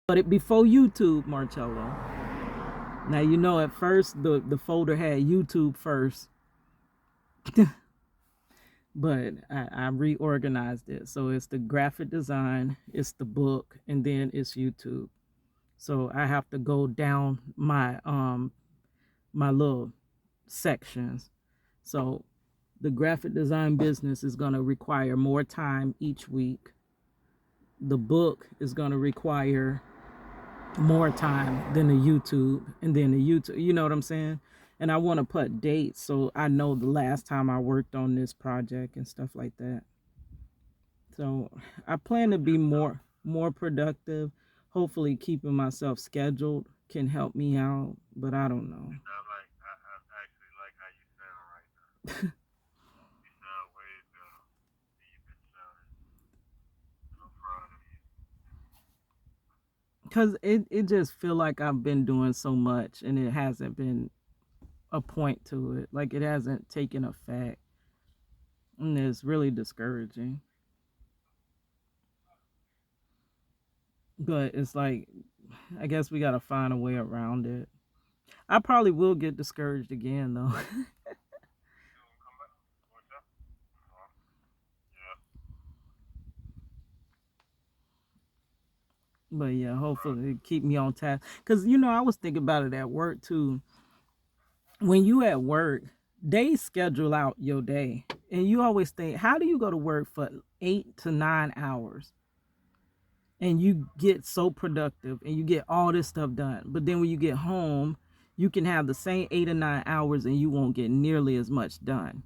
But it before YouTube, Marcello. Now you know at first the folder had YouTube first, but I reorganized it. So it's the graphic design, it's the book, and then it's YouTube. So I have to go down my little sections. So the graphic design business is going to require more time each week. The book is going to require more time than the YouTube, and then the YouTube, you know what I'm saying? And I want to put dates so I know the last time I worked on this project and stuff like that. So I plan to be more productive. Hopefully keeping myself scheduled can help me out, but I don't know. I actually like how you sound right now. You sound way better. You've been sounding so proud of you. Because it just feel like I've been doing so much and it hasn't been a point to it. Like it hasn't taken effect. And it's really discouraging. But it's like I guess we gotta find a way around it. I probably will get discouraged again though. But yeah, hopefully keep me on task. Cause you know, I was thinking about it at work too. When you at work, they schedule out your day. And you always think, how do you go to work for 8 to 9 hours? And you get so productive and you get all this stuff done. But then when you get home, you can have the same 8 or 9 hours and you won't get nearly as much done.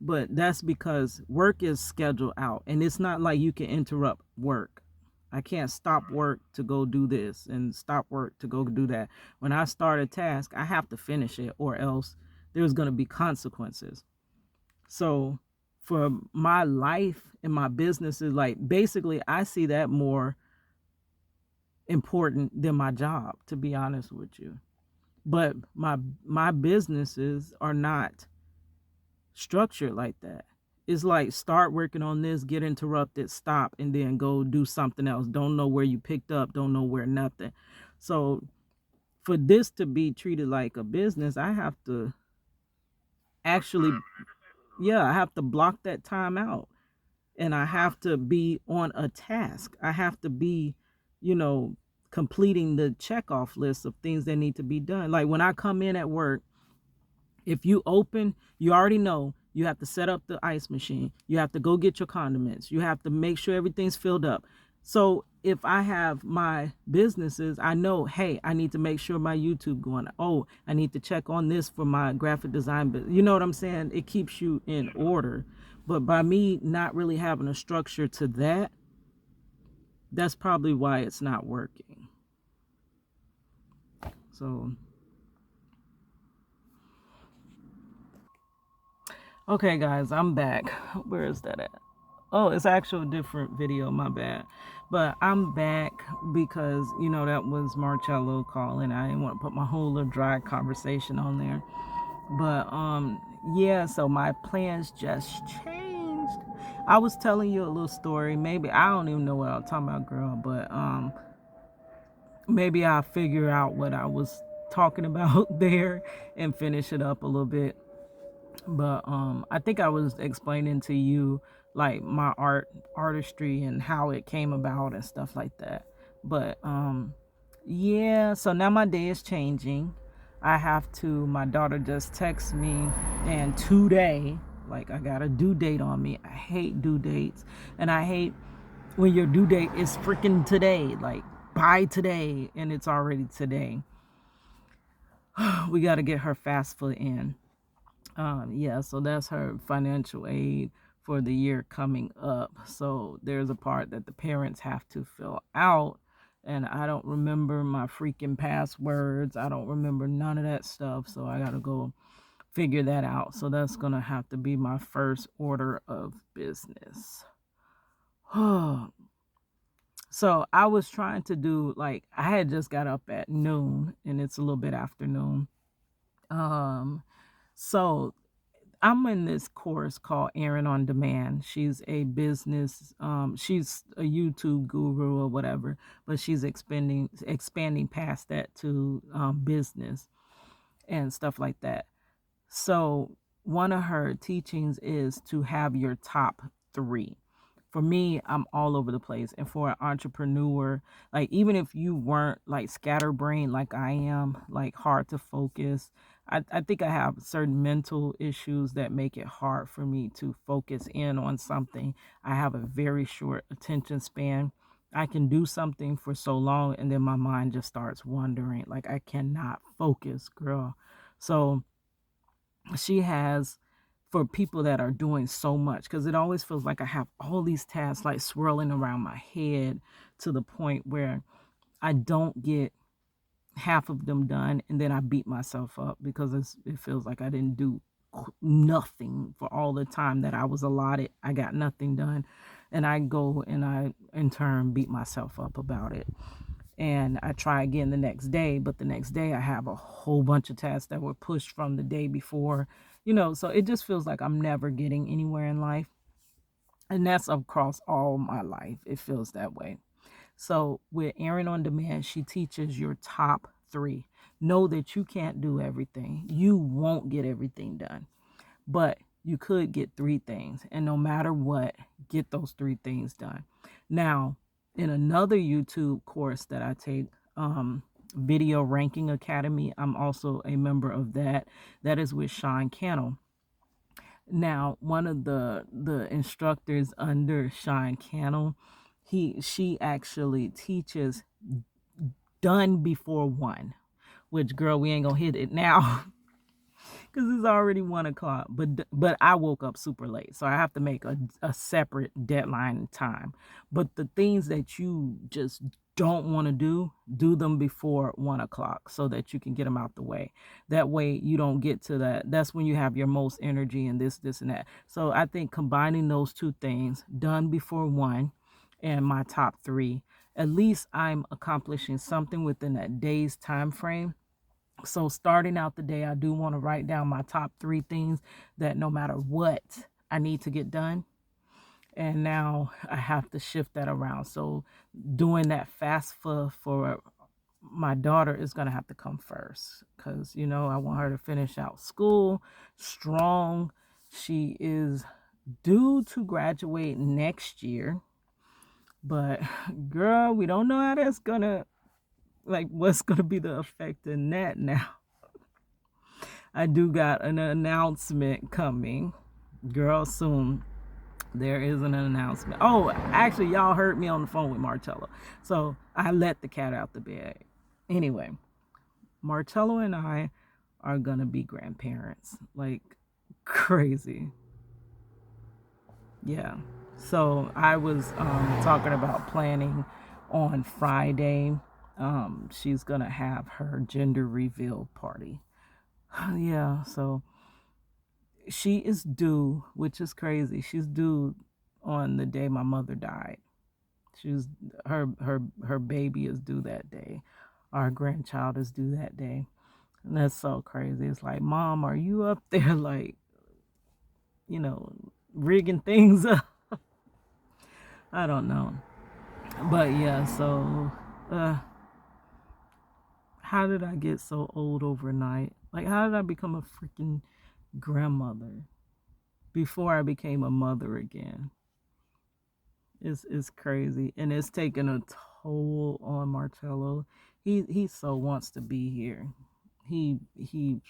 But that's because work is scheduled out and it's not like you can interrupt work. I can't stop work to go do this and stop work to go do that. When I start a task, I have to finish it or else there's going to be consequences. So for my life and my business is like basically I see that more important than my job, to be honest with you. But my businesses are not structured like that. It's like start working on this, get interrupted, stop, and then go do something else. Don't know where you picked up, don't know where nothing. So for this to be treated like a business, I have to actually, yeah, I have to block that time out. And I have to be on a task. I have to be, you know, completing the checkoff list of things that need to be done. Like when I come in at work, if you open, you already know you have to set up the ice machine. You have to go get your condiments. You have to make sure everything's filled up. So if I have my businesses, I know, hey, I need to make sure my YouTube going. Oh, I need to check on this for my graphic design business. You know what I'm saying? It keeps you in order. But by me not really having a structure to that, that's probably why it's not working. So, okay, guys, I'm back. Where is that at? Oh, it's actually a different video, my bad. But I'm back because, you know, that was Marcello calling. I didn't want to put my whole little dry conversation on there. But yeah, so my plans just changed. I was telling you a little story. Maybe I don't even know what I'm talking about, girl, but maybe I'll figure out what I was talking about there and finish it up a little bit. But I think I was explaining to you like my artistry and how it came about and stuff like that. But yeah, so now my day is changing. I have to, my daughter just texts me, and today, like I got a due date on me. I hate due dates, and I hate when your due date is freaking today, like by today, and it's already today. We got to get her FAFSA in. Yeah, so that's her financial aid for the year coming up. So there's a part that the parents have to fill out, and I don't remember my freaking passwords. I don't remember none of that stuff, so I gotta go figure that out. So that's gonna have to be my first order of business. So I was trying to do like I had just got up at noon, and it's a little bit afternoon. Um, so I'm in this course called Erin on Demand. She's a business, she's a YouTube guru or whatever, but she's expanding past that to business and stuff like that. So one of her teachings is to have your top three. For me, I'm all over the place. And for an entrepreneur, like even if you weren't like scatterbrained like I am, like hard to focus, I think I have certain mental issues that make it hard for me to focus in on something. I have a very short attention span. I can do something for so long and then my mind just starts wandering. Like I cannot focus, girl. So she has for people that are doing so much, because it always feels like I have all these tasks like swirling around my head to the point where I don't get half of them done and then I beat myself up because it feels like I didn't do nothing for all the time that I was allotted. I got nothing done, and I go and I in turn beat myself up about it, and I try again the next day, but the next day I have a whole bunch of tasks that were pushed from the day before, so it just feels like I'm never getting anywhere in life. And that's across all my life. It feels that way. So with Erin on Demand, she teaches your top three. Know that you can't do everything. You won't get everything done, but you could get three things. And no matter what, get those three things done. Now, in another YouTube course that I take, Video Ranking Academy, I'm also a member of that. That is with Sean Cannell. Now, one of the instructors under Sean Cannell, she actually teaches done before one, which girl, we ain't gonna hit it now because it's already 1 o'clock. But I woke up super late, so I have to make a separate deadline time. But the things that you just don't want to do them before 1 o'clock so that you can get them out the way. That way you don't get to that. That's when you have your most energy and this and that. So I think combining those two things, done before one, and my top three, at least I'm accomplishing something within that day's time frame. So starting out the day, I do want to write down my top three things that no matter what I need to get done. And now I have to shift that around. So doing that FAFSA for my daughter is going to have to come first because, I want her to finish out school strong. She is due to graduate next year. But girl, we don't know how that's going to, like, what's going to be the effect in that now. I do got an announcement coming. Girl, soon there is an announcement. Oh, actually, y'all heard me on the phone with Marchello. So I let the cat out the bag. Anyway, Marchello and I are going to be grandparents. Like, crazy. Yeah. So I was talking about planning on Friday. She's going to have her gender reveal party. Yeah, so she is due, which is crazy. She's due on the day my mother died. She's her baby is due that day. Our grandchild is due that day. And that's so crazy. It's like, Mom, are you up there like, rigging things up? I don't know. But yeah, so how did I get so old overnight? Like, how did I become a freaking grandmother before I became a mother again? It's crazy, and it's taking a toll on Marchello. He so wants to be here. He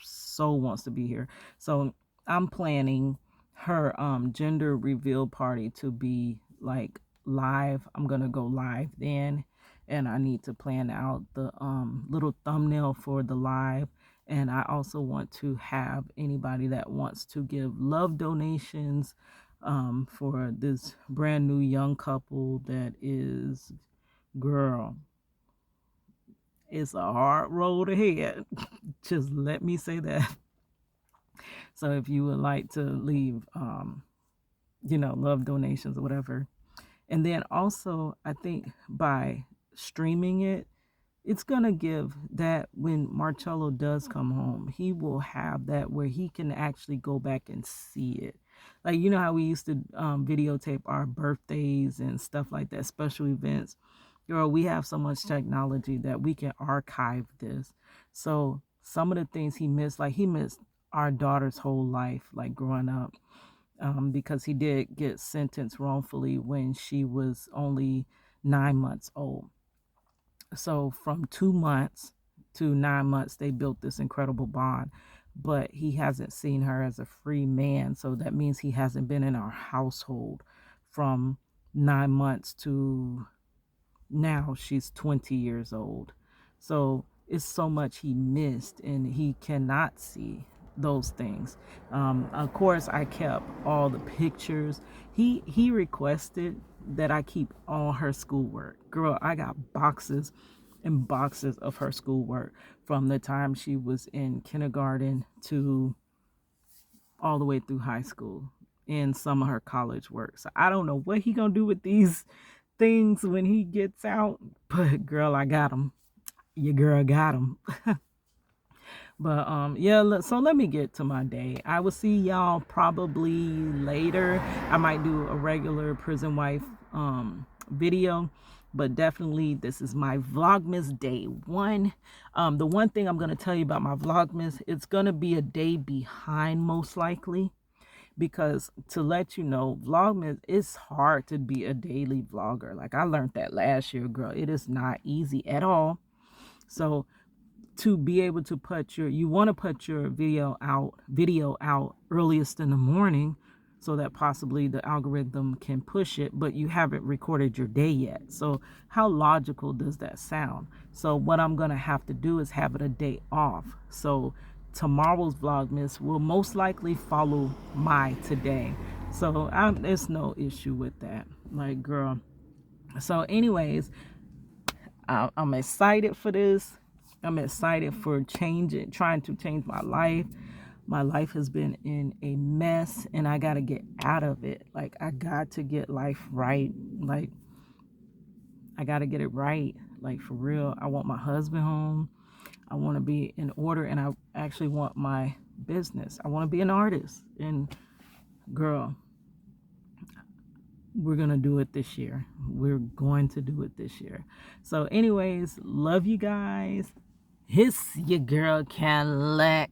so wants to be here. So I'm planning her gender reveal party to be like live. I'm gonna go live then, and I need to plan out the little thumbnail for the live. And I also want to have anybody that wants to give love donations for this brand new young couple that is, girl, it's a hard road ahead. Just let me say that. So if you would like to leave, love donations or whatever. And then also, I think by streaming it, it's gonna give that when Marcello does come home, he will have that where he can actually go back and see it. Like, you know how we used to videotape our birthdays and stuff like that, special events. Girl, we have so much technology that we can archive this. So some of the things he missed, like he missed our daughter's whole life, like growing up, because he did get sentenced wrongfully when she was only 9 months old. So from 2 months to 9 months, they built this incredible bond. But he hasn't seen her as a free man. So that means he hasn't been in our household from 9 months to now she's 20 years old. So it's so much he missed, and he cannot see those things. Of course, I kept all the pictures. He requested that I keep all her schoolwork. Girl, I got boxes and boxes of her schoolwork from the time she was in kindergarten to all the way through high school, and some of her college work. So I don't know what he gonna do with these things when he gets out, but girl, I got him. Your girl got him. But yeah, so let me get to my day. I will see y'all probably later. I might do a regular prison wife video, but definitely this is my Vlogmas day 1. The one thing I'm going to tell you about my Vlogmas, it's going to be a day behind most likely, because to let you know, Vlogmas, it's hard to be a daily vlogger. Like I learned that last year, girl. It is not easy at all. So to be able to put you want to put your video out earliest in the morning, so that possibly the algorithm can push it, but you haven't recorded your day yet. So how logical does that sound? So what I'm gonna have to do is have it a day off. So tomorrow's Vlogmas will most likely follow my today. So there's no issue with that, like, girl. So anyways, I'm excited for this. I'm excited for trying to change my life. My life has been in a mess, and I got to get out of it. Like, I got to get life right. Like, I got to get it right. Like, for real. I want my husband home. I want to be in order, and I actually want my business. I want to be an artist. And girl, we're going to do it this year. We're going to do it this year. So anyways, love you guys. Hiss your girl Cadillac.